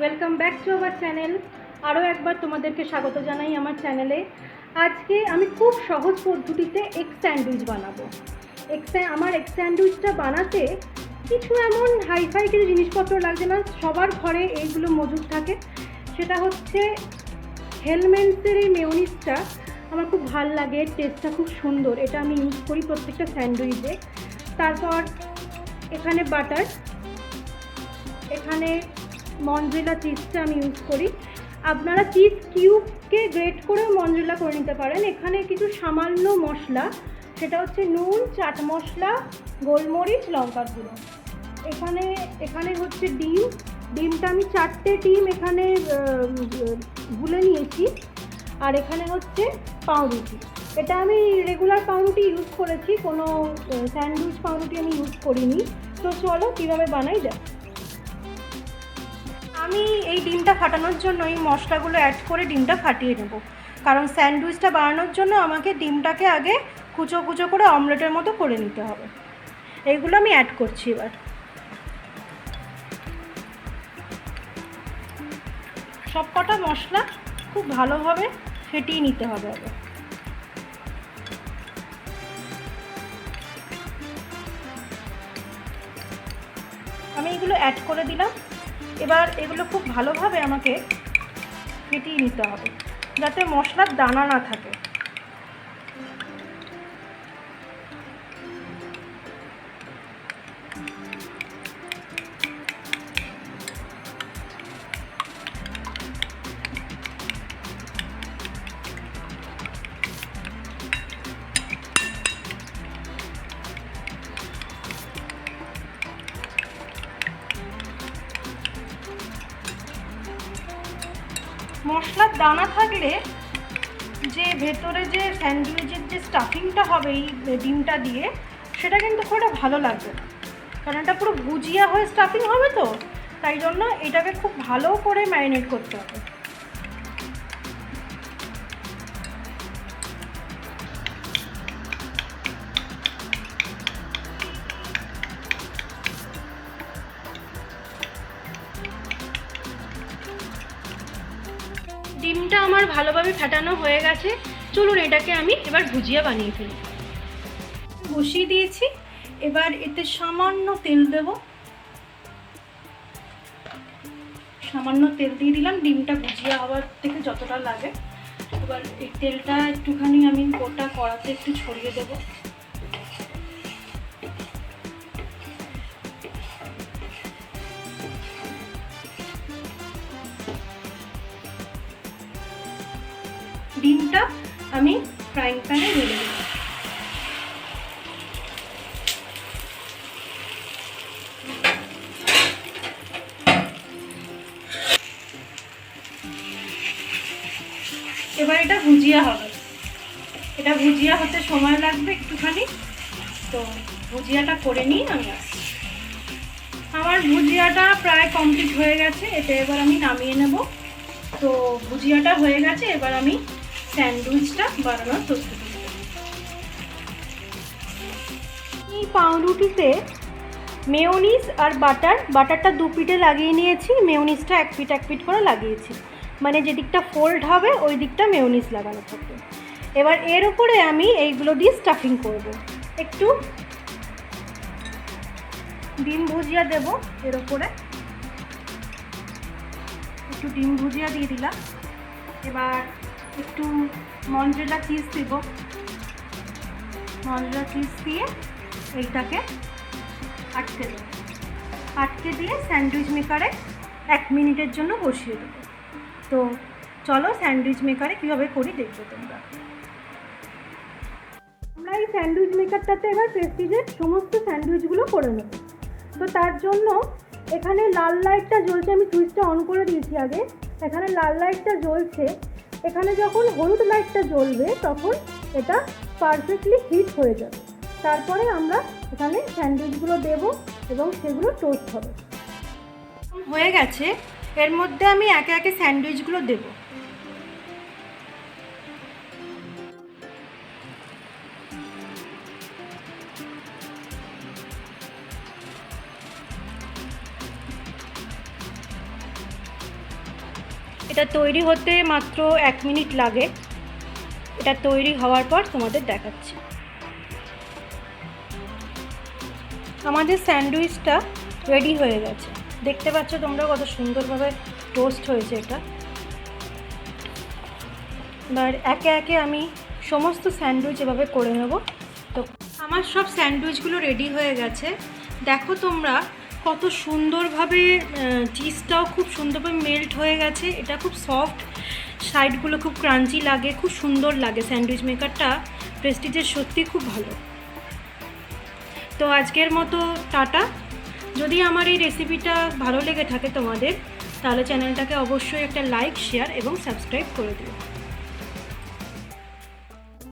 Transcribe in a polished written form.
Welcome back to our channel. আরও একবার তোমাদেরকে স্বাগত জানাই আমার চ্যানেলে। আজকে আমি খুব সহজ পদ্ধতিতে এগ স্যান্ডউইচ বানাবো। আমার এগ স্যান্ডউইচটা বানাতে কিছু এমন হাইফাই কিছু জিনিসপত্র লাগছে না, সবার ঘরে এইগুলো মজুদ থাকে। সেটা হচ্ছে হেলমেন্টসের এই মেয়োনিজটা আমার খুব ভাল লাগে, টেস্টটা খুব সুন্দর, এটা আমি ইউজ করি প্রত্যেকটা স্যান্ডউইচে। তারপর এখানে বাটার, এখানে মঞ্জেলা চিজটা আমি ইউজ করি। আপনারা চিজ কিউবকে গ্রেট করেও মঞ্জেলা করে নিতে পারেন। এখানে কিছু সামান্য মশলা, সেটা হচ্ছে নুন, চাট মশলা, গোলমরিচ, লঙ্কার গুঁড়ো। এখানে হচ্ছে ডিমটা আমি 4টে ডিম এখানে গুলে নিয়েছি। আর এখানে হচ্ছে পাউরুটি, এটা আমি রেগুলার পাউরুটি ইউজ করেছি, কোনো স্যান্ডউইচ পাউরুটি আমি ইউজ করিনি। তো চলো কীভাবে বানাই যায়। আমি এই ডিমটা ফাটানোর জন্য এই মশলাগুলো অ্যাড করে ডিমটা ফাটিয়ে নেব, কারণ স্যান্ডউইচটা বানানোর জন্য আমাকে ডিমটাকে আগে কুচো কুচো করে অমলেটের মতো করে নিতে হবে। এইগুলো আমি অ্যাড করছি এবার। সব কটা মশলা খুব ভালোভাবে ফেটিয়ে নিতে হবে আগে। আমি এগুলো অ্যাড করে দিলাম। এবার এগুলো খুব ভালোভাবে আমাকে ফেটিয়ে নিতে হবে যাতে মশলার দানা না থাকে। মশলার দানা থাকলে যে ভেতরে যে স্যান্ডউইচের যে স্টাফিংটা হবে এই ডিমটা দিয়ে, সেটা কিন্তু খুব একটা ভালো লাগবে না, কারণ এটা পুরো ভুজিয়া হয়ে স্টাফিং হবে, তো তাই জন্য এটাকে খুব ভালো করে ম্যারিনেট করতে হবে। ডিমটা আমার ভালোভাবে ফাটানো হয়ে গেছে। চলুন এটাকে আমি এবার ভুজিয়া বানিয়ে ফেলি। বসিয়ে দিয়েছি, এবার এতে সামান্য তেল দেব। সামান্য তেল দিয়ে দিলাম, ডিমটা ভুজিয়া হওয়ার থেকে যতটা লাগে। এবার এই তেলটা একটুখানি আমি গোটা কড়াতে একটু ছড়িয়ে দেব। ডিমটা আমি ফ্রাইং প্যানে ঢেলে দেব। এবার এটা ভুজিয়া হবে, এটা ভুজিয়া হতে সময় লাগবে একটুখানি, তো ভুজিয়াটা করে নিই আমি। আমার ভুজিয়াটা প্রায় কমপ্লিট হয়ে গেছে, এটা এবার আমি নামিয়ে নেব। তো ভুজিয়াটা হয়ে গেছে, এবার আমি স্যান্ডউইচটা বানানোর প্রস্তুতি নেব। এই পাউরুটিতে মেয়োনিজ আর বাটারটা 2 পিঠে লাগিয়ে নিয়েছি, মেয়োনিজটা 1 পিঠ করে লাগিয়েছি, মানে যে দিকটা ফোল্ড হবে ওই দিকটা মেয়োনিজ লাগানো থাকবে। এবার এর উপরে আমি এইগুলো দিয়ে স্টাফিং করব। একটু ডিম ভুজিয়া দেব, এর উপরে একটু ডিম ভুজিয়া দিয়ে দিলাম। এবার একটু মঞ্জেলা চিজ দেব, মঞ্জেলা চিজ দিয়ে এইটাকে আটকে দেব। আটকে দিয়ে স্যান্ডউইচ মেকারে 1 মিনিটের জন্য বসিয়ে দেবো। তো চলো স্যান্ডউইচ মেকারে কীভাবে করি দেখবো তোমরা। আমরা এই স্যান্ডউইচ মেকারটাতে এবার প্রেস্টিজের সমস্ত স্যান্ডউইচগুলো করে নেব। তো তার জন্য এখানে লাল লাইটটা জ্বলছে, আমি সুইচটা অন করে দিয়েছি আগে। এখানে লাল লাইটটা জ্বলছে, এখানে যখন হলুদ লাইটটা জ্বলবে তখন এটা পারফেক্টলি হিট হয়ে যাবে। তারপরে আমরা এখানে স্যান্ডউইচগুলো দেব এবং সেগুলো টোস্ট হবে। হয়ে গেছে, এর মধ্যে আমি একে একে স্যান্ডউইচগুলো দেব। এটা তৈরি হতে মাত্র 1 মিনিট লাগে। এটা তৈরি হওয়ার পর তোমাদের দেখাচ্ছি। আমাদের স্যান্ডউইচটা রেডি হয়ে গেছে, দেখতে পাচ্ছ তোমরা কত সুন্দরভাবে টোস্ট হয়েছে এটা। এবার একে একে আমি সমস্ত স্যান্ডউইচ এভাবে করে নেব। তো আমার সব স্যান্ডউইচগুলো রেডি হয়ে গেছে, দেখো তোমরা কত সুন্দরভাবে চিজটাও খুব সুন্দরভাবে মেল্ট হয়ে গেছে। এটা খুব সফট, সাইডগুলো খুব ক্রাঞ্চি লাগে, খুব সুন্দর লাগে। স্যান্ডউইচ মেকারটা প্রেস্টিজের সত্যি খুব ভালো। তো আজকের মতো টাটা। যদি আমার এই রেসিপিটা ভালো লেগে থাকে তোমাদের, তাহলে চ্যানেলটাকে অবশ্যই একটা লাইক, শেয়ার এবং সাবস্ক্রাইব করে দিও।